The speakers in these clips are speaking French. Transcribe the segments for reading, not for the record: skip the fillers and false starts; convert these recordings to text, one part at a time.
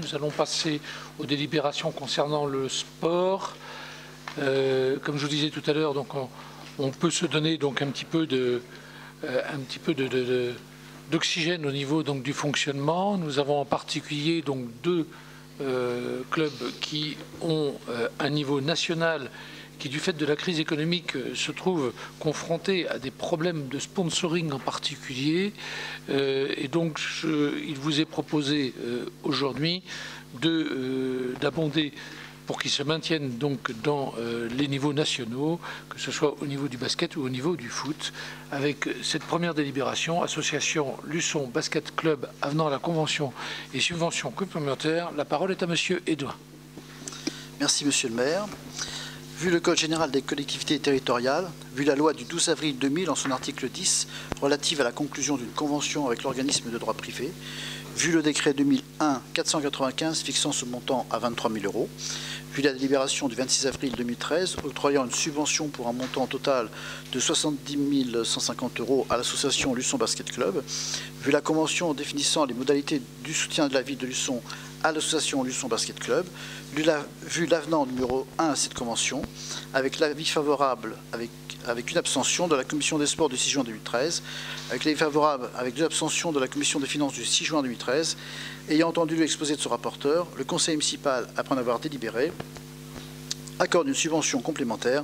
nous allons passer aux délibérations concernant le sport. Comme je vous disais tout à l'heure, donc on peut se donner donc un petit peu d'oxygène au niveau donc du fonctionnement. Nous avons en particulier donc deux clubs qui ont un niveau national qui, du fait de la crise économique, se trouvent confrontés à des problèmes de sponsoring en particulier. Et donc, il vous est proposé aujourd'hui d'abonder pour qu'ils se maintiennent donc dans les niveaux nationaux, que ce soit au niveau du basket ou au niveau du foot, avec cette première délibération, association Luçon Basket Club avenant à la convention et subvention complémentaire. La parole est à Monsieur Edouin. Merci Monsieur le maire. Vu le Code général des collectivités territoriales, vu la loi du 12 avril 2000 en son article 10 relative à la conclusion d'une convention avec l'organisme de droit privé, vu le décret 2001-495 fixant ce montant à 23 000 €, vu la délibération du 26 avril 2013 octroyant une subvention pour un montant total de 70 150 € à l'association Luçon Basket Club, vu la convention définissant les modalités du soutien de la ville de Luçon à l'association Luçon Basket Club, vu l'avenant numéro 1 à cette convention, avec l'avis favorable avec une abstention de la commission des sports du 6 juin 2013, avec l'avis favorable avec deux abstentions de la commission des finances du 6 juin 2013, ayant entendu l'exposé de son rapporteur, le conseil municipal, après en avoir délibéré, accorde une subvention complémentaire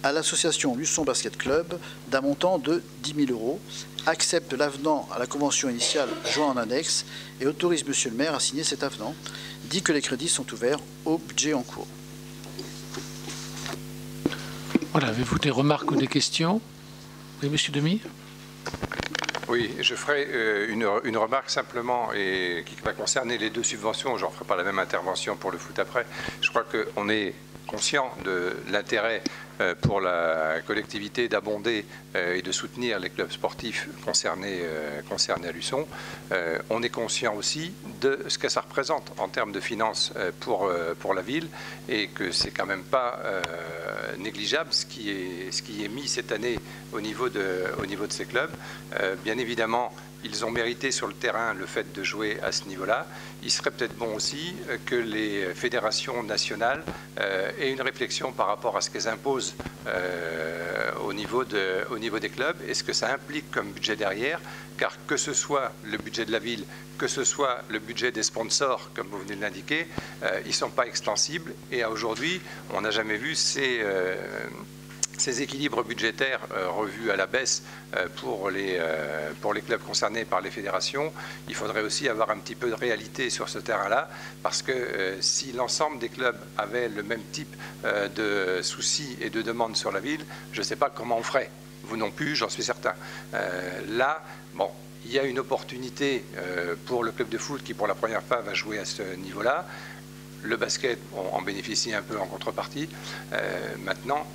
à l'association Luçon Basket Club d'un montant de 10 000 €, accepte l'avenant à la convention initiale joint en annexe et autorise Monsieur le maire à signer cet avenant, dit que les crédits sont ouverts au budget en cours. Voilà, avez-vous des remarques ou des questions? Oui, Monsieur Demy. Oui, je ferai une remarque simplement et qui va concerner les deux subventions. Je ne ferai pas la même intervention pour le foot après. Je crois qu'on est conscient de l'intérêt pour la collectivité d'abonder et de soutenir les clubs sportifs concernés à Luçon. On est conscient aussi de ce que ça représente en termes de finances pour la ville et que c'est quand même pas négligeable ce qui est mis cette année au niveau de ces clubs. Bien évidemment, ils ont mérité sur le terrain le fait de jouer à ce niveau-là. Il serait peut-être bon aussi que les fédérations nationales aient une réflexion par rapport à ce qu'elles imposent au niveau des clubs et ce que ça implique comme budget derrière, car que ce soit le budget de la ville, que ce soit le budget des sponsors, comme vous venez de l'indiquer, ils ne sont pas extensibles et aujourd'hui, on n'a jamais vu ces équilibres budgétaires revus à la baisse pour les clubs concernés par les fédérations. Il faudrait aussi avoir un petit peu de réalité sur ce terrain-là, parce que si l'ensemble des clubs avaient le même type de soucis et de demandes sur la ville, je ne sais pas comment on ferait. Vous non plus, j'en suis certain. Là, bon, il y a une opportunité pour le club de foot qui, pour la première fois, va jouer à ce niveau-là. Le basket, on en bénéficie un peu en contrepartie. Maintenant,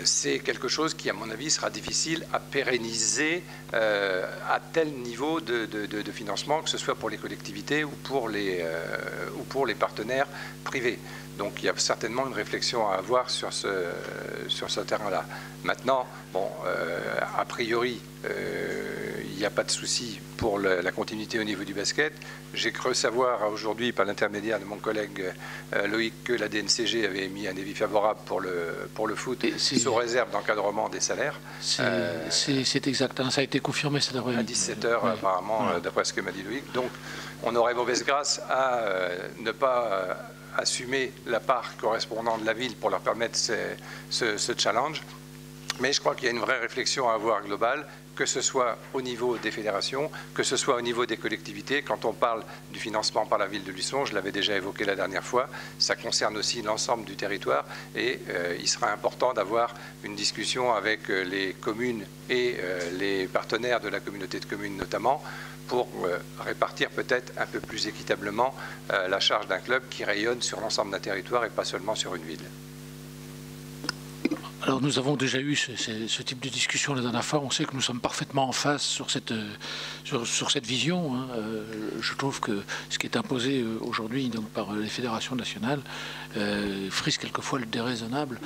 c'est quelque chose qui, à mon avis, sera difficile à pérenniser à tel niveau de financement, que ce soit pour les collectivités ou pour les partenaires privés. Donc il y a certainement une réflexion à avoir sur ce terrain-là. Maintenant, bon, a priori, il n'y a pas de souci pour la continuité au niveau du basket. J'ai cru savoir aujourd'hui, par l'intermédiaire de mon collègue Loïc, que la DNCG avait émis un avis favorable pour le foot, sous réserve d'encadrement des salaires. C'est exact, hein, ça a été confirmé cet après-midi. À 17 h, apparemment, d'après ce que m'a dit Loïc. Donc, on aurait mauvaise grâce à ne pas assumer la part correspondante de la ville pour leur permettre ce challenge. Mais je crois qu'il y a une vraie réflexion à avoir globale, que ce soit au niveau des fédérations, que ce soit au niveau des collectivités. Quand on parle du financement par la ville de Luçon, je l'avais déjà évoqué la dernière fois, ça concerne aussi l'ensemble du territoire et il sera important d'avoir une discussion avec les communes et les partenaires de la communauté de communes notamment, pour répartir peut-être un peu plus équitablement la charge d'un club qui rayonne sur l'ensemble d'un territoire et pas seulement sur une ville. Alors nous avons déjà eu ce type de discussion la dernière fois. On sait que nous sommes parfaitement en face sur cette vision. Hein. Je trouve que ce qui est imposé aujourd'hui donc par les fédérations nationales frise quelquefois le déraisonnable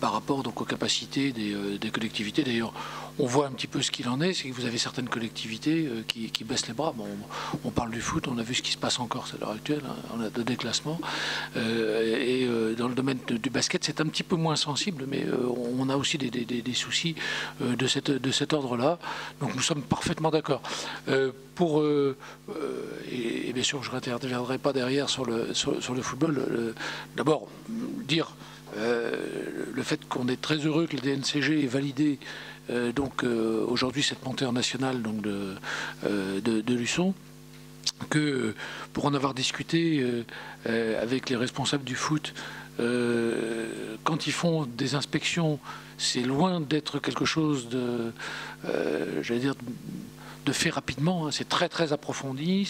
par rapport donc aux capacités des collectivités. D'ailleurs, on voit un petit peu ce qu'il en est, c'est que vous avez certaines collectivités qui baissent les bras. Bon, on parle du foot, on a vu ce qui se passe encore à l'heure actuelle, hein, on a de déclassement. Dans le domaine du basket, c'est un petit peu moins sensible, mais on a aussi des soucis de cet ordre-là. Donc nous sommes parfaitement d'accord. Et bien sûr, je n'interviendrai pas derrière sur le football. D'abord, dire le fait qu'on est très heureux que le DNCG ait validé aujourd'hui cette montée en nationale donc de Luçon, que pour en avoir discuté avec les responsables du foot, quand ils font des inspections, c'est loin d'être quelque chose j'allais dire, de fait rapidement, hein. C'est très très approfondi,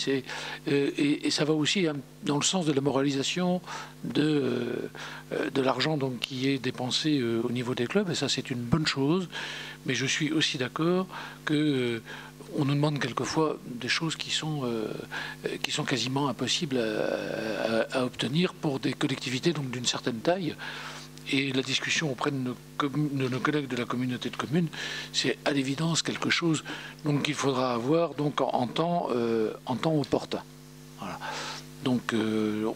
et ça va aussi dans le sens de la moralisation de l'argent donc qui est dépensé au niveau des clubs, et ça c'est une bonne chose. Mais je suis aussi d'accord que on nous demande quelquefois des choses qui sont quasiment impossibles à obtenir pour des collectivités donc d'une certaine taille. Et la discussion auprès de nos collègues de la communauté de communes, c'est à l'évidence quelque chose donc qu'il faudra avoir donc en temps opportun. Voilà. Donc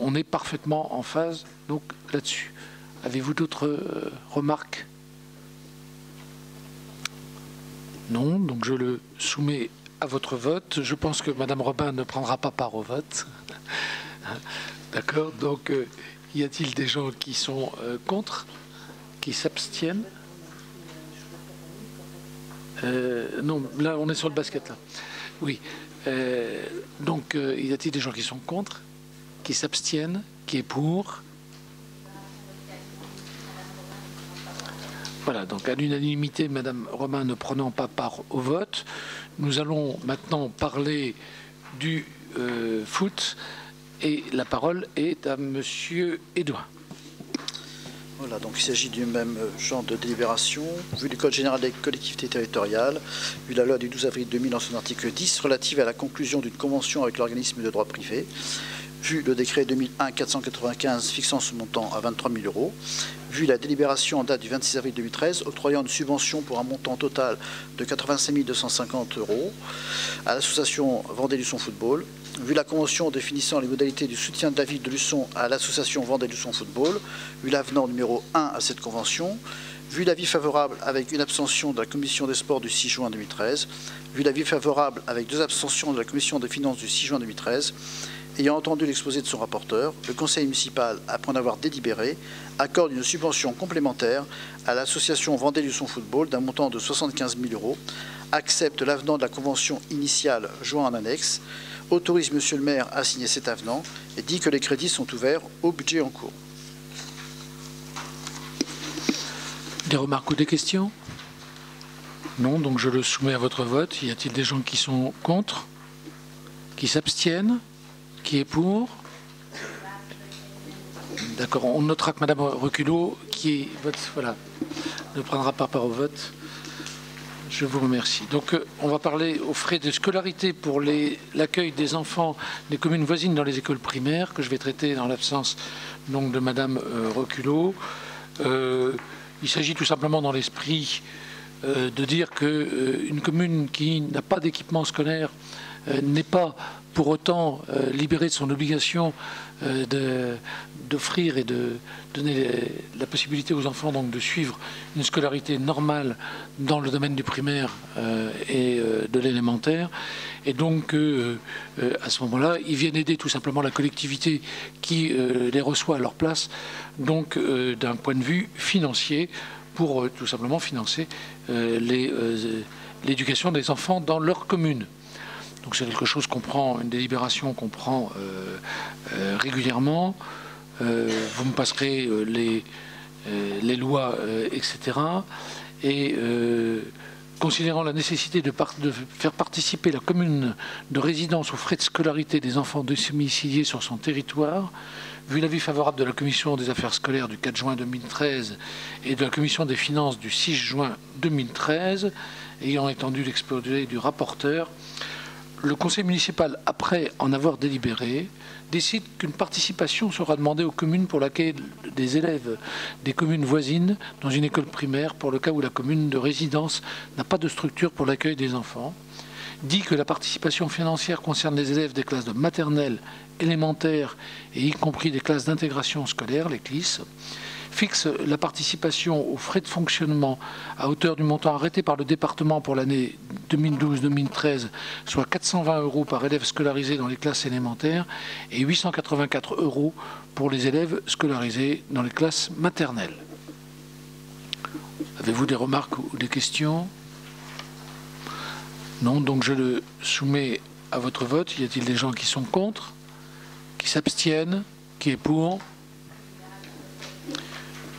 on est parfaitement en phase donc là-dessus. Avez-vous d'autres remarques? Non, donc je le soumets à votre vote. Je pense que Madame Robin ne prendra pas part au vote. D'accord, donc y a-t-il des gens qui sont contre, qui s'abstiennent? Non, là on est sur le basket là. Oui. Donc y a-t-il des gens qui sont contre, qui s'abstiennent, qui est pour? Voilà, donc à l'unanimité, Madame Robin ne prenant pas part au vote, nous allons maintenant parler du foot. Et la parole est à Monsieur Edouin. Voilà, donc il s'agit du même genre de délibération. Vu le Code général des collectivités territoriales, vu la loi du 12 avril 2000 en son article 10 relative à la conclusion d'une convention avec l'organisme de droit privé, vu le décret 2001-495 fixant ce montant à 23 000 €, vu la délibération en date du 26 avril 2013 octroyant une subvention pour un montant total de 85 250 € à l'association Vendée Luçon Football, vu la convention définissant les modalités du soutien de la ville de Luçon à l'association Vendée Luçon Football, vu l'avenant numéro 1 à cette convention, vu l'avis favorable avec une abstention de la commission des sports du 6 juin 2013, vu l'avis favorable avec 2 abstentions de la commission des finances du 6 juin 2013, ayant entendu l'exposé de son rapporteur, le conseil municipal, après en avoir délibéré, accorde une subvention complémentaire à l'association Vendée Luçon Football d'un montant de 75 000 €, accepte l'avenant de la convention initiale joint en annexe, autorise Monsieur le maire à signer cet avenant et dit que les crédits sont ouverts au budget en cours. Des remarques ou des questions? Non, donc je le soumets à votre vote. Y a-t-il des gens qui sont contre? Qui s'abstiennent? Qui est pour? D'accord, on notera que Madame Reculot, qui vote, voilà, ne prendra pas part au vote. Je vous remercie. Donc, on va parler aux frais de scolarité pour l'accueil des enfants des communes voisines dans les écoles primaires, que je vais traiter dans l'absence donc de Madame Reculot. Il s'agit tout simplement dans l'esprit de dire qu'une commune qui n'a pas d'équipement scolaire n'est pas pour autant libérée de son obligation d'offrir et de donner la possibilité aux enfants donc de suivre une scolarité normale dans le domaine du primaire et de l'élémentaire. Et donc à ce moment-là, ils viennent aider tout simplement la collectivité qui les reçoit à leur place, donc d'un point de vue financier, pour tout simplement financer l'éducation des enfants dans leur commune. Donc c'est quelque chose qu'on prend, une délibération qu'on prend régulièrement. Vous me passerez les lois, etc. Et considérant la nécessité de faire participer la commune de résidence aux frais de scolarité des enfants domiciliés sur son territoire, vu l'avis favorable de la commission des affaires scolaires du 4 juin 2013 et de la commission des finances du 6 juin 2013, ayant entendu l'exposé du rapporteur, le conseil municipal, après en avoir délibéré, décide qu'une participation sera demandée aux communes pour l'accueil des élèves des communes voisines dans une école primaire pour le cas où la commune de résidence n'a pas de structure pour l'accueil des enfants. Dit que la participation financière concerne les élèves des classes de maternelle, élémentaire et y compris des classes d'intégration scolaire, les CLIS, fixe la participation aux frais de fonctionnement à hauteur du montant arrêté par le département pour l'année 2012-2013, soit 420 € par élève scolarisé dans les classes élémentaires et 884 € pour les élèves scolarisés dans les classes maternelles. Avez-vous des remarques ou des questions? Non, donc je le soumets à votre vote. Y a-t-il des gens qui sont contre? Qui s'abstiennent? Qui est pour?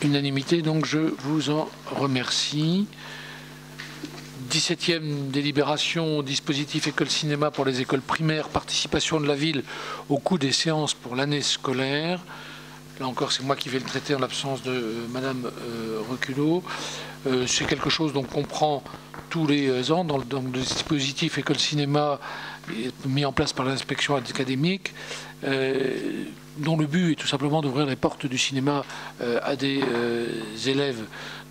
Unanimité, donc je vous en remercie. 17e délibération, dispositif école cinéma pour les écoles primaires, participation de la ville au coût des séances pour l'année scolaire. Là encore, c'est moi qui vais le traiter en l'absence de Madame Reculot. C'est quelque chose qu'on prend tous les ans dans le dispositif école cinéma mis en place par l'inspection académique, dont le but est tout simplement d'ouvrir les portes du cinéma à des élèves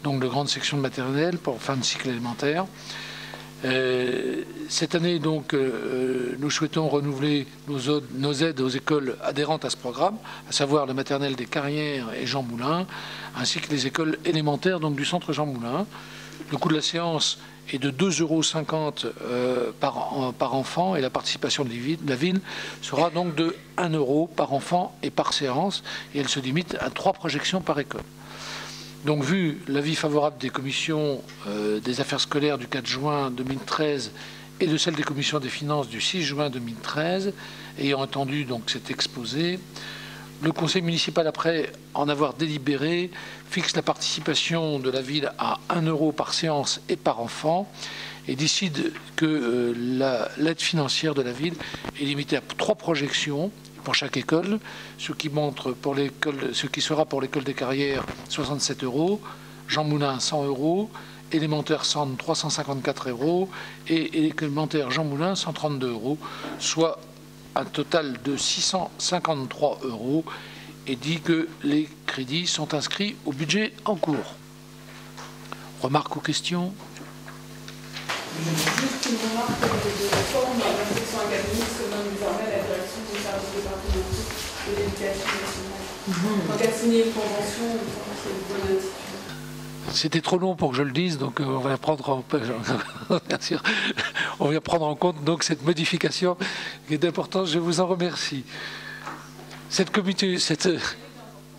donc de grande section de maternelle pour fin de cycle élémentaire. Cette année, donc, nous souhaitons renouveler nos aides aux écoles adhérentes à ce programme, à savoir la maternelle des Carrières et Jean Moulin, ainsi que les écoles élémentaires donc, du centre Jean Moulin. Le coût de la séance est de 2,50 € par enfant et la participation de la ville sera donc de 1 € par enfant et par séance et elle se limite à 3 projections par école. Donc vu l'avis favorable des commissions des affaires scolaires du 4 juin 2013 et de celle des commissions des finances du 6 juin 2013, ayant entendu donc cet exposé, le conseil municipal, après en avoir délibéré, fixe la participation de la ville à 1 € par séance et par enfant et décide que l'aide financière de la ville est limitée à 3 projections pour chaque école, ce qui sera pour l'école des Carrières 67 €, Jean Moulin 100 €, élémentaire Centre 354 € et élémentaire Jean Moulin 132 €, soit un total de 653 € et dit que les crédits sont inscrits au budget en cours. Remarques ou questions? Juste une remarque de réforme dans l'inspection académique se nomme désormais la direction des services départementaux de l'éducation nationale. Quand elle signe une convention, c'est une bonne attitude. C'était trop long pour que je le dise, donc on va prendre en compte donc cette modification qui est d'importance. Je vous en remercie.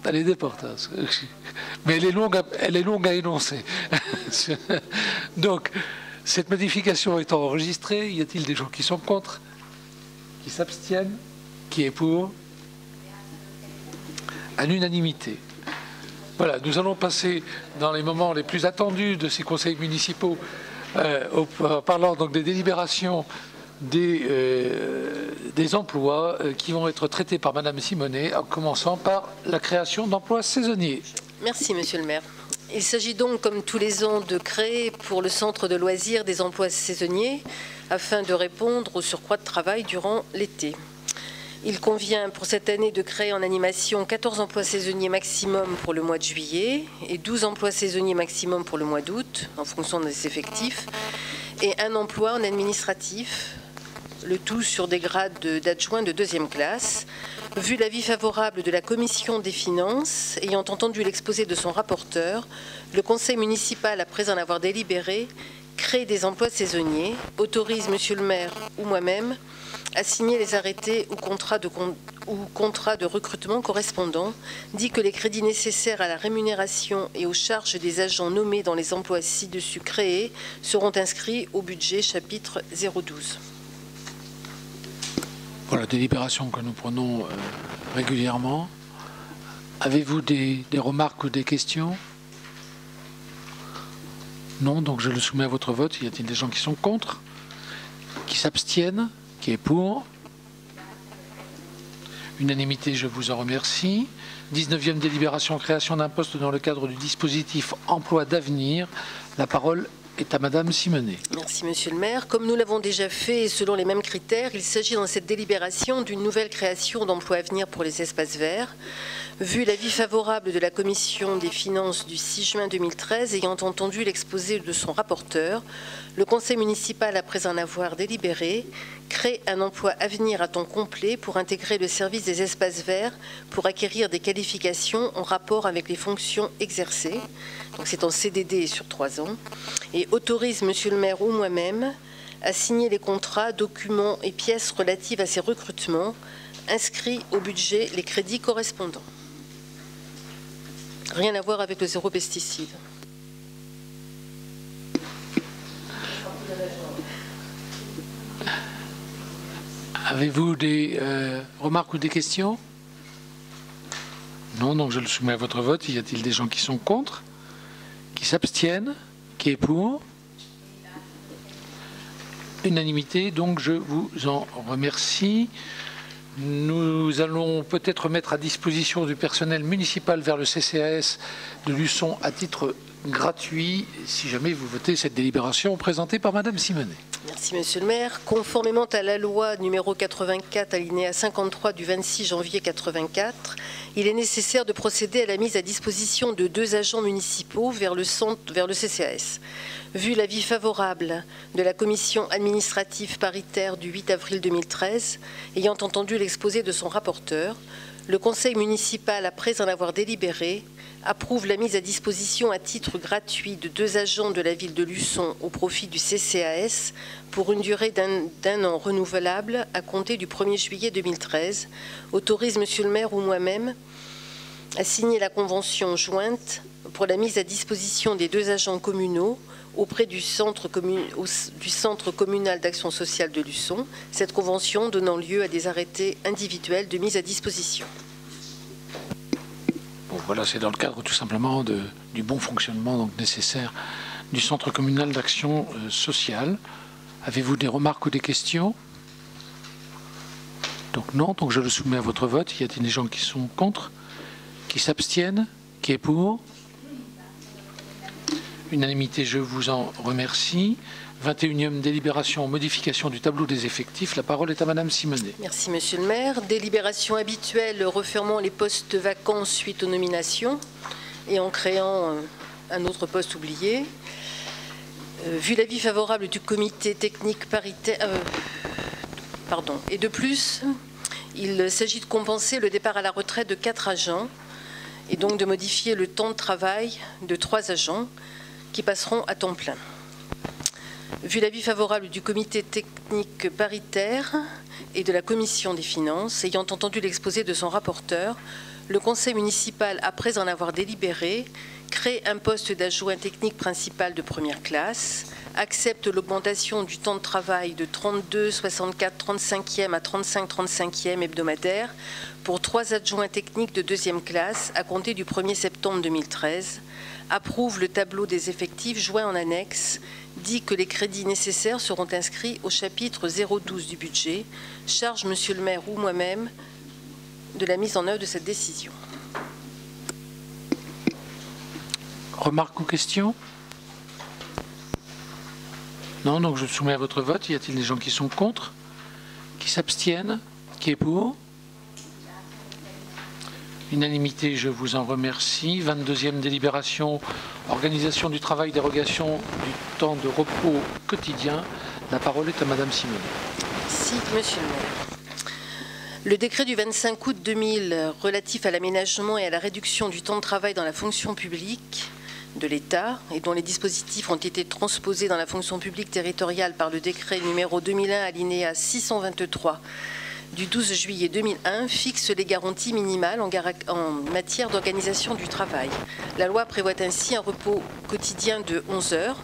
Elle est d'importance, mais elle est longue à énoncer. Donc, cette modification étant enregistrée, y a-t-il des gens qui sont contre, qui s'abstiennent, qui est pour? À l'unanimité. Voilà, nous allons passer dans les moments les plus attendus de ces conseils municipaux, en parlant donc des délibérations des emplois qui vont être traités par Madame Simonet, en commençant par la création d'emplois saisonniers. Merci, Monsieur le maire. Il s'agit donc, comme tous les ans, de créer pour le centre de loisirs des emplois saisonniers afin de répondre au surcroît de travail durant l'été. Il convient pour cette année de créer en animation 14 emplois saisonniers maximum pour le mois de juillet et 12 emplois saisonniers maximum pour le mois d'août, en fonction des effectifs, et un emploi en administratif, le tout sur des grades d'adjoint de 2e classe. Vu l'avis favorable de la commission des finances, ayant entendu l'exposé de son rapporteur, le conseil municipal, après en avoir délibéré, crée des emplois saisonniers, autorise monsieur le maire ou moi-même à signer les arrêtés ou contrats de recrutement correspondants, dit que les crédits nécessaires à la rémunération et aux charges des agents nommés dans les emplois ci-dessus créés seront inscrits au budget chapitre 012. Voilà, délibération que nous prenons régulièrement. Avez-vous des remarques ou des questions? Non, donc je le soumets à votre vote. Y a-t-il des gens qui sont contre? Qui s'abstiennent? Qui est pour? Unanimité, je vous en remercie. 19e délibération, création d'un poste dans le cadre du dispositif emploi d'avenir. La parole est à Madame Simonet. Merci, Monsieur le maire. Comme nous l'avons déjà fait et selon les mêmes critères, il s'agit dans cette délibération d'une nouvelle création d'emplois à venir pour les espaces verts. Vu l'avis favorable de la Commission des finances du 6 juin 2013, ayant entendu l'exposé de son rapporteur, le Conseil municipal, après en avoir délibéré, crée un emploi à venir à temps complet pour intégrer le service des espaces verts pour acquérir des qualifications en rapport avec les fonctions exercées. Donc c'est en CDD sur 3 ans. Et autorise Monsieur le maire ou moi-même à signer les contrats, documents et pièces relatives à ces recrutements, inscrits au budget les crédits correspondants. Rien à voir avec le zéro pesticide. Avez-vous des remarques ou des questions? Non, donc je le soumets à votre vote. Y a-t-il des gens qui sont contre? Qui s'abstiennent? Qui est pour? Unanimité, donc je vous en remercie. Nous allons peut-être mettre à disposition du personnel municipal vers le CCAS de Luçon à titre gratuit, si jamais vous votez cette délibération présentée par Madame Simonet. Merci, Monsieur le maire. Conformément à la loi numéro 84, alinéa 53 du 26 janvier 84, il est nécessaire de procéder à la mise à disposition de 2 agents municipaux vers le CCAS. Vu l'avis favorable de la commission administrative paritaire du 8 avril 2013, ayant entendu l'exposé de son rapporteur, le conseil municipal, après en avoir délibéré, approuve la mise à disposition à titre gratuit de 2 agents de la ville de Luçon au profit du CCAS pour une durée d'un an renouvelable à compter du 1er juillet 2013, autorise Monsieur le maire ou moi-même à signer la convention jointe pour la mise à disposition des 2 agents communaux auprès du centre communal d'action sociale de Luçon, cette convention donnant lieu à des arrêtés individuels de mise à disposition. Bon, voilà, c'est dans le cadre tout simplement du bon fonctionnement donc, nécessaire du centre communal d'action sociale. Avez-vous des remarques ou des questions? Donc non, donc je le soumets à votre vote. Y a-t-il des gens qui sont contre? Qui s'abstiennent? Qui est pour? Unanimité, je vous en remercie. 21e délibération, modification du tableau des effectifs. La parole est à Madame Simonet. Merci, Monsieur le maire. Délibération habituelle refermant les postes vacants suite aux nominations et en créant un autre poste oublié. Vu l'avis favorable du comité technique paritaire... et de plus, il s'agit de compenser le départ à la retraite de 4 agents et donc de modifier le temps de travail de 3 agents qui passeront à temps plein. Vu l'avis favorable du comité technique paritaire et de la commission des finances, ayant entendu l'exposé de son rapporteur, le conseil municipal, après en avoir délibéré, crée un poste d'adjoint technique principal de première classe, accepte l'augmentation du temps de travail de 32, 64, 35e à 35, 35e hebdomadaire pour 3 adjoints techniques de 2e classe à compter du 1er septembre 2013, approuve le tableau des effectifs joint en annexe, dit que les crédits nécessaires seront inscrits au chapitre 012 du budget, charge Monsieur le maire ou moi-même de la mise en œuvre de cette décision. Remarques ou questions? Non, donc je le soumets à votre vote. Y a-t-il des gens qui sont contre? Qui s'abstiennent? Qui est pour? Unanimité, je vous en remercie. 22e délibération, organisation du travail, dérogation du temps de repos quotidien. La parole est à Madame Simonet. Merci, Monsieur le maire. Le décret du 25 août 2000 relatif à l'aménagement et à la réduction du temps de travail dans la fonction publique de l'État et dont les dispositifs ont été transposés dans la fonction publique territoriale par le décret numéro 2001 alinéa 623 du 12 juillet 2001 fixe les garanties minimales en matière d'organisation du travail. La loi prévoit ainsi un repos quotidien de 11 heures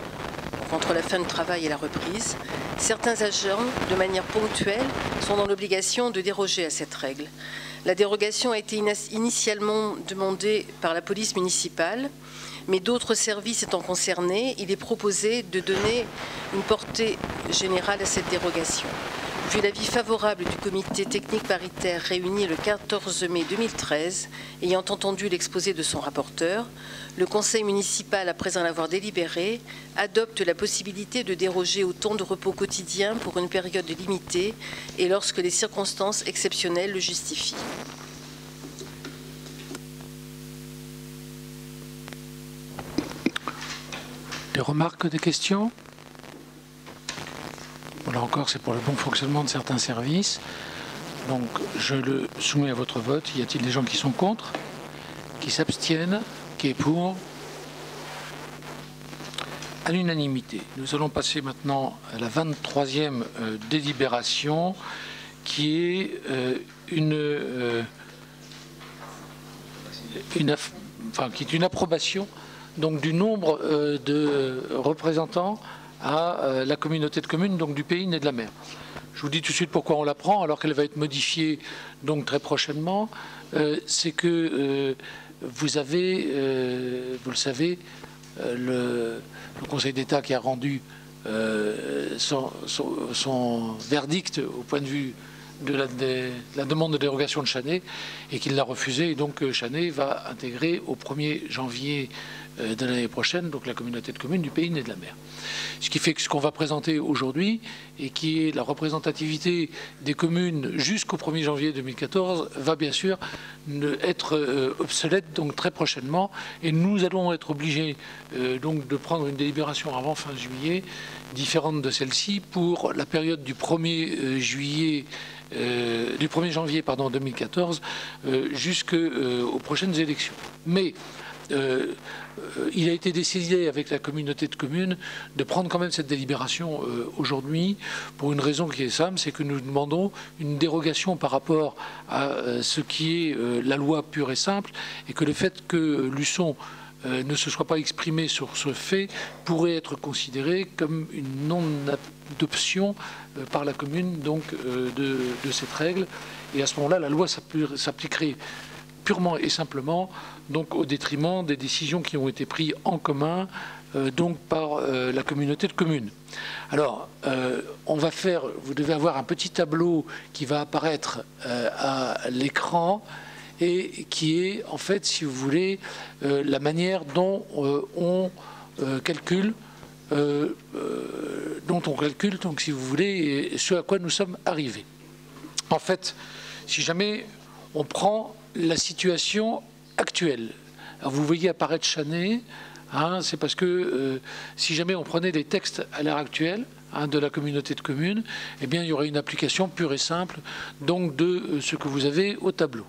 entre la fin de travail et la reprise. Certains agents, de manière ponctuelle, sont dans l'obligation de déroger à cette règle. La dérogation a été initialement demandée par la police municipale, mais d'autres services étant concernés, il est proposé de donner une portée générale à cette dérogation. Vu l'avis favorable du comité technique paritaire réuni le 14 mai 2013, ayant entendu l'exposé de son rapporteur, le conseil municipal, après en avoir délibéré, adopte la possibilité de déroger au temps de repos quotidien pour une période limitée et lorsque les circonstances exceptionnelles le justifient. Des remarques, des questions? Là encore, c'est pour le bon fonctionnement de certains services. Donc, je le soumets à votre vote. Y a-t-il des gens qui sont contre? Qui s'abstiennent? Qui est pour? À l'unanimité. Nous allons passer maintenant à la 23e délibération, qui est une approbation donc, du nombre de représentants à la communauté de communes donc du Pays et de la Mer. Je vous dis tout de suite pourquoi on la prend, alors qu'elle va être modifiée donc très prochainement. C'est que vous avez, vous le savez, le Conseil d'État qui a rendu son verdict au point de vue de la demande de dérogation de Chanay et qu'il l'a refusé. Et donc Chanay va intégrer au 1er janvier de l'année prochaine donc la communauté de communes du Pays et de la Mer. Ce qui fait que ce qu'on va présenter aujourd'hui et qui est la représentativité des communes jusqu'au 1er janvier 2014 va bien sûr être obsolète donc très prochainement et nous allons être obligés donc de prendre une délibération avant fin juillet différente de celle-ci pour la période du 1er juillet du 1er janvier 2014 jusqu'aux prochaines élections. Mais il a été décidé avec la communauté de communes de prendre quand même cette délibération aujourd'hui pour une raison qui est simple, c'est que nous demandons une dérogation par rapport à ce qui est la loi pure et simple et que le fait que Luçon ne se soit pas exprimé sur ce fait pourrait être considéré comme une non-adoption par la commune donc, de cette règle. Et à ce moment-là, la loi s'appliquerait purement et simplement donc, au détriment des décisions qui ont été prises en commun donc, par la communauté de communes. Alors, on va faire, vous devez avoir un petit tableau qui va apparaître à l'écran et qui est en fait, si vous voulez, la manière dont on calcule, donc si vous voulez, ce à quoi nous sommes arrivés. En fait, si jamais on prend la situation actuelle, alors vous voyez apparaître Chanay, hein, c'est parce que si jamais on prenait des textes à l'heure actuelle, de la communauté de communes, eh bien il y aurait une application pure et simple donc de ce que vous avez au tableau.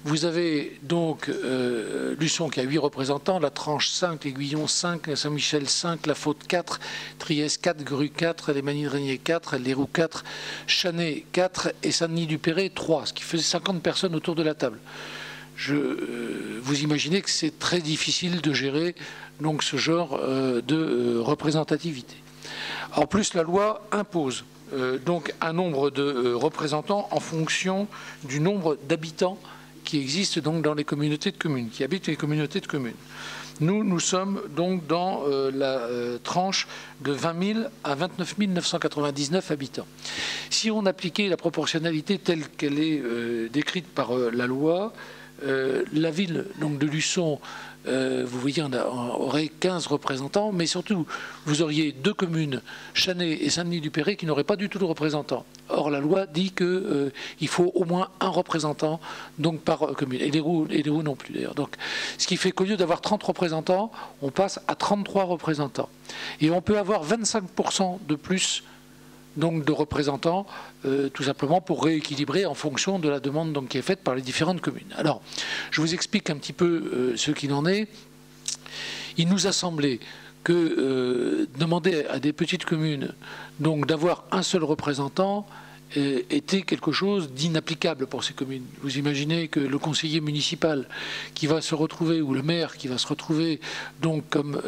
Vous avez donc Luçon qui a 8 représentants, la Tranche 5, l'Aiguillon 5, Saint-Michel 5, la Faute 4, Trieste 4, Grue 4, les Magny-de-Régnier 4, l'Héroux 4, Chanay 4 et Saint-Denis-du-Péray 3, ce qui faisait 50 personnes autour de la table. Vous imaginez que c'est très difficile de gérer donc, ce genre de représentativité. En plus, la loi impose donc un nombre de représentants en fonction du nombre d'habitants qui existent donc dans les communautés de communes, qui habitent les communautés de communes. Nous sommes donc dans la tranche de 20 000 à 29 999 habitants. Si on appliquait la proportionnalité telle qu'elle est décrite par la loi, la ville donc, de Luçon, vous voyez, on aurait 15 représentants, mais surtout, vous auriez 2 communes, Chanay et Saint-Denis-du-Péray, qui n'auraient pas du tout de représentants. Or, la loi dit qu'il faut au moins un représentant donc, par commune. Et les Roues non plus, d'ailleurs. Donc, ce qui fait qu'au lieu d'avoir 30 représentants, on passe à 33 représentants. Et on peut avoir 25% de plus donc, de représentants, tout simplement pour rééquilibrer en fonction de la demande donc, qui est faite par les différentes communes. Alors, je vous explique un petit peu ce qu'il en est. Il nous a semblé que demander à des petites communes donc d'avoir un seul représentant était quelque chose d'inapplicable pour ces communes. Vous imaginez que le conseiller municipal qui va se retrouver, ou le maire qui va se retrouver donc comme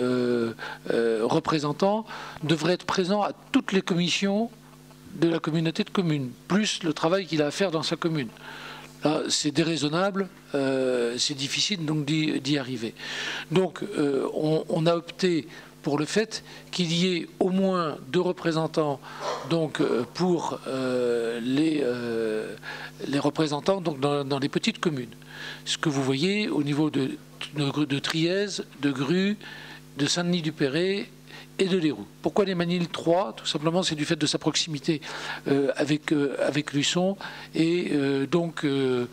représentant, devrait être présent à toutes les commissions de la communauté de communes, plus le travail qu'il a à faire dans sa commune. Là, c'est déraisonnable, c'est difficile donc d'y arriver. Donc, on a opté pour le fait qu'il y ait au moins 2 représentants donc, pour les représentants donc, dans les petites communes. Ce que vous voyez au niveau de Trièze, de Grue, de Saint-Denis-du-Perret et de Léroux. Pourquoi les Manilles 3? Tout simplement, c'est du fait de sa proximité avec Luçon et donc le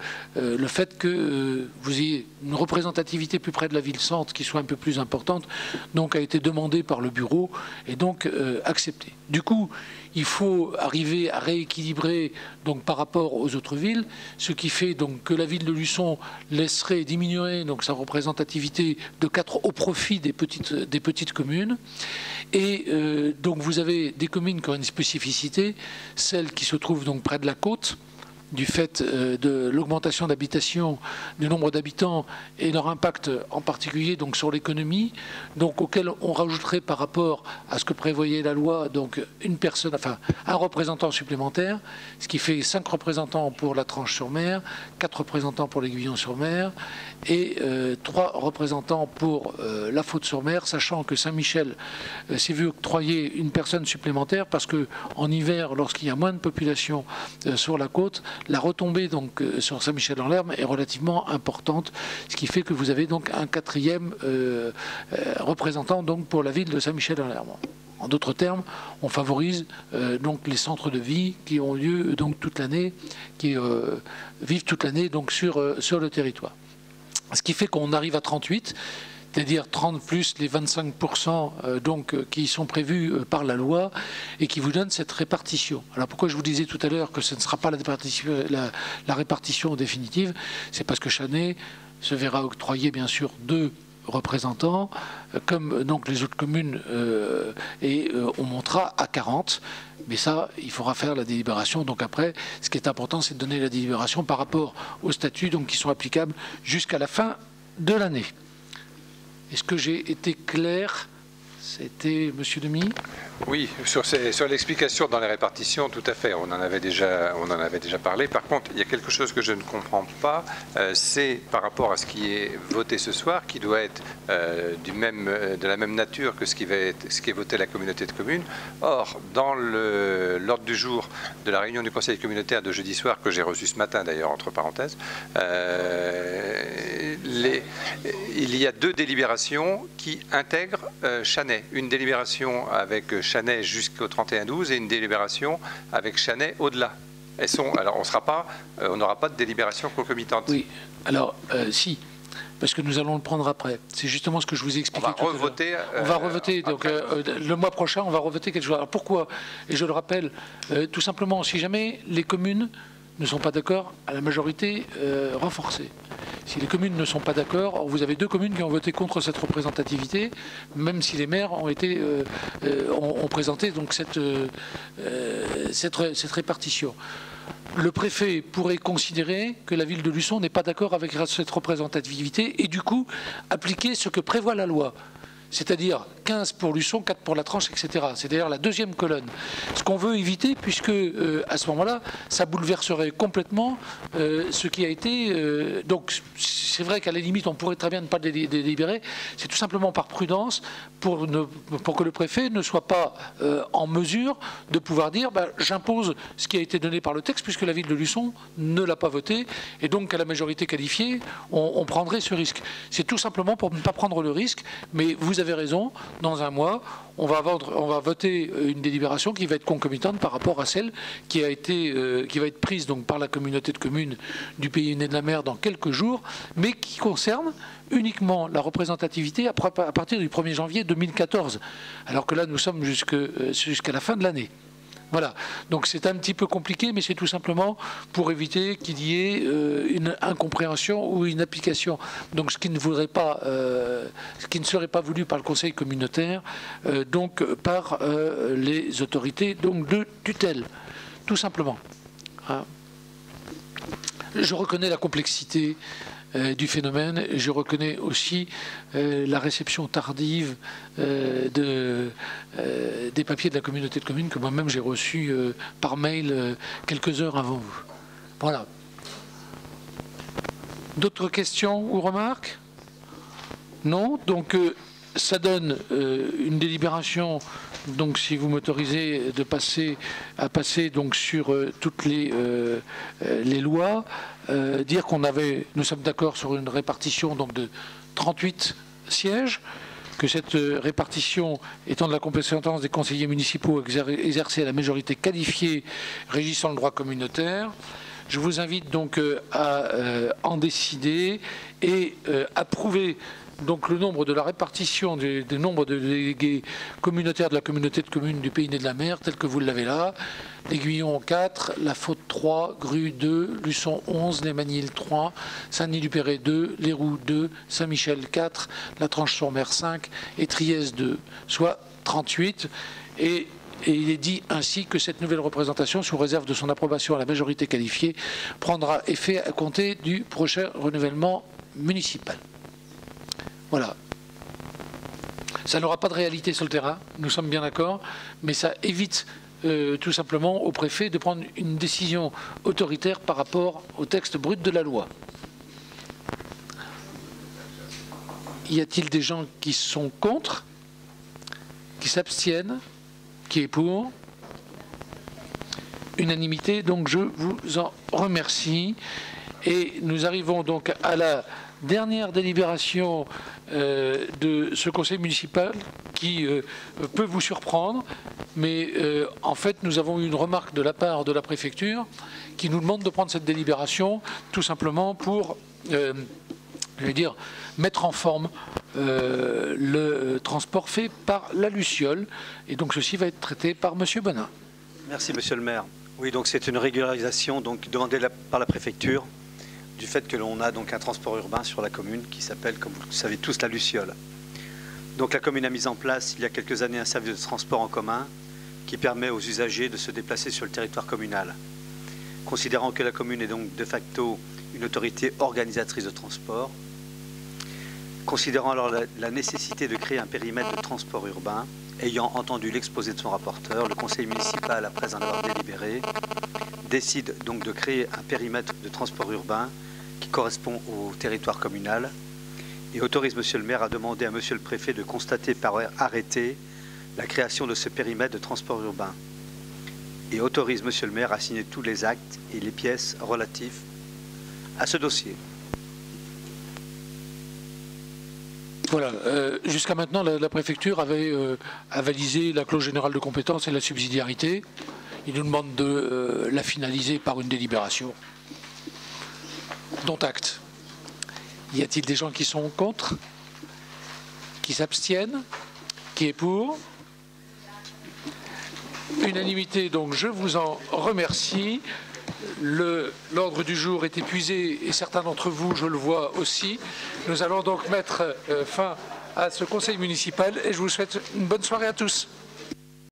fait que vous ayez une représentativité plus près de la ville-centre qui soit un peu plus importante, donc a été demandé par le bureau et donc accepté. Du coup, il faut arriver à rééquilibrer donc par rapport aux autres villes, ce qui fait donc que la ville de Luçon diminuerait donc sa représentativité de 4 au profit des petites communes. Et donc vous avez des communes qui ont une spécificité, celles qui se trouvent donc près de la côte, du fait de l'augmentation d'habitation, du nombre d'habitants et leur impact en particulier donc sur l'économie, donc auquel on rajouterait par rapport à ce que prévoyait la loi donc une personne, enfin un représentant supplémentaire, ce qui fait 5 représentants pour la Tranche-sur-Mer, 4 représentants pour l'Aiguillon-sur-Mer et 3 représentants pour la Faute-sur-Mer, sachant que Saint-Michel s'est vu octroyer une personne supplémentaire parce que en hiver, lorsqu'il y a moins de population sur la côte, la retombée donc sur Saint-Michel-en-Lerme est relativement importante, ce qui fait que vous avez donc un 4e représentant donc pour la ville de Saint-Michel-en-Lerme. En d'autres termes, on favorise donc les centres de vie qui ont lieu donc toute l'année, qui vivent toute l'année donc sur le territoire. Ce qui fait qu'on arrive à 38. C'est-à-dire 30 plus les 25% donc, qui sont prévus par la loi et qui vous donnent cette répartition. Alors pourquoi je vous disais tout à l'heure que ce ne sera pas la répartition définitive, c'est parce que Chanay se verra octroyer bien sûr 2 représentants, comme donc les autres communes, et on montera à 40. Mais ça, il faudra faire la délibération. Donc après, ce qui est important, c'est de donner la délibération par rapport aux statuts donc, qui sont applicables jusqu'à la fin de l'année. Est-ce que j'ai été clair? C'était M. Demy? Oui, sur l'explication dans les répartitions, tout à fait, on en avait déjà parlé. Par contre, il y a quelque chose que je ne comprends pas, c'est par rapport à ce qui est voté ce soir, qui doit être de la même nature que ce qui est voté à la communauté de communes. Or, dans l'ordre du jour de la réunion du conseil communautaire de jeudi soir, que j'ai reçu ce matin d'ailleurs, entre parenthèses, il y a 2 délibérations qui intègrent Chanay. Une délibération avec Chanay jusqu'au 31-12 et une délibération avec Chanay au-delà. Alors on n'aura pas de délibération concomitante. Oui, alors si, parce que nous allons le prendre après. C'est justement ce que je vous ai expliqué tout à l'heure. On va revoter, donc le mois prochain, on va revoter quelque chose. Alors pourquoi? Et je le rappelle, tout simplement, si jamais les communes ne sont pas d'accord à la majorité renforcée. Si les communes ne sont pas d'accord, vous avez 2 communes qui ont voté contre cette représentativité, même si les maires ont présenté donc cette répartition. Le préfet pourrait considérer que la ville de Luçon n'est pas d'accord avec cette représentativité et du coup appliquer ce que prévoit la loi. C'est-à-dire 15 pour Luçon, 4 pour la Tranche, etc. C'est d'ailleurs la 2e colonne. Ce qu'on veut éviter, puisque à ce moment-là, ça bouleverserait complètement ce qui a été... donc c'est vrai qu'à la limite, on pourrait très bien ne pas délibérer. C'est tout simplement par prudence pour que le préfet ne soit pas en mesure de pouvoir dire j'impose ce qui a été donné par le texte, puisque la ville de Luçon ne l'a pas voté. Et donc à la majorité qualifiée, on prendrait ce risque. C'est tout simplement pour ne pas prendre le risque. Mais vous avez raison, dans un mois, on va voter une délibération qui va être concomitante par rapport à celle qui va être prise donc par la communauté de communes du Pays Uné de la Mer dans quelques jours, mais qui concerne uniquement la représentativité à partir du 1er janvier 2014, alors que là nous sommes jusqu'à la fin de l'année. Voilà, donc c'est un petit peu compliqué, mais c'est tout simplement pour éviter qu'il y ait une incompréhension ou une application. Donc ce qui ne serait pas voulu par le Conseil communautaire, donc par les autorités donc de tutelle, tout simplement. Hein. Je reconnais la complexité du phénomène. Je reconnais aussi la réception tardive des papiers de la communauté de communes que moi-même j'ai reçus par mail quelques heures avant vous. Voilà. D'autres questions ou remarques? Non. Donc ça donne une délibération, donc si vous m'autorisez à passer donc sur toutes les lois, dire nous sommes d'accord sur une répartition donc de 38 sièges, que cette répartition étant de la compétence des conseillers municipaux exercée à la majorité qualifiée régissant le droit communautaire. Je vous invite donc à en décider et approuver donc le nombre de la répartition des nombres de délégués communautaires de la communauté de communes du Pays Né de la Mer, tel que vous l'avez là. L'Aiguillon 4, La Faute 3, Grue 2, Luçon 11, Les Manilles 3, Saint-Denis-du-Péret 2, Les Roux 2, Saint-Michel 4, La Tranche-sur-Mer 5 et Trieste 2, soit 38. Et il est dit ainsi que cette nouvelle représentation, sous réserve de son approbation à la majorité qualifiée, prendra effet à compter du prochain renouvellement municipal. Voilà. Ça n'aura pas de réalité sur le terrain, nous sommes bien d'accord, mais ça évite tout simplement au préfet de prendre une décision autoritaire par rapport au texte brut de la loi. Y a-t-il des gens qui sont contre, qui s'abstiennent, qui est pour? Unanimité, donc je vous en remercie. Et nous arrivons donc à la dernière délibération de ce conseil municipal qui peut vous surprendre, mais en fait nous avons eu une remarque de la part de la préfecture qui nous demande de prendre cette délibération tout simplement pour mettre en forme le transport fait par la Luciole, et donc ceci va être traité par Monsieur Bonin. Merci Monsieur le maire. Oui, donc c'est une régularisation donc demandée par la préfecture du fait que l'on a donc un transport urbain sur la commune qui s'appelle, comme vous le savez tous, la Luciole. Donc la commune a mis en place il y a quelques années un service de transport en commun qui permet aux usagers de se déplacer sur le territoire communal. Considérant que la commune est donc de facto une autorité organisatrice de transport, considérant alors la nécessité de créer un périmètre de transport urbain, ayant entendu l'exposé de son rapporteur, le conseil municipal, après en avoir délibéré, décide donc de créer un périmètre de transport urbain qui correspond au territoire communal et autorise Monsieur le maire à demander à Monsieur le préfet de constater par arrêté la création de ce périmètre de transport urbain et autorise Monsieur le maire à signer tous les actes et les pièces relatifs à ce dossier. Voilà, jusqu'à maintenant, la préfecture avait avalisé la clause générale de compétence et la subsidiarité. Il nous demande de la finaliser par une délibération. Dont acte. Y a-t-il des gens qui sont contre? Qui s'abstiennent? Qui est pour? Unanimité, donc je vous en remercie. L'ordre du jour est épuisé et certains d'entre vous, je le vois aussi. Nous allons donc mettre fin à ce conseil municipal et je vous souhaite une bonne soirée à tous.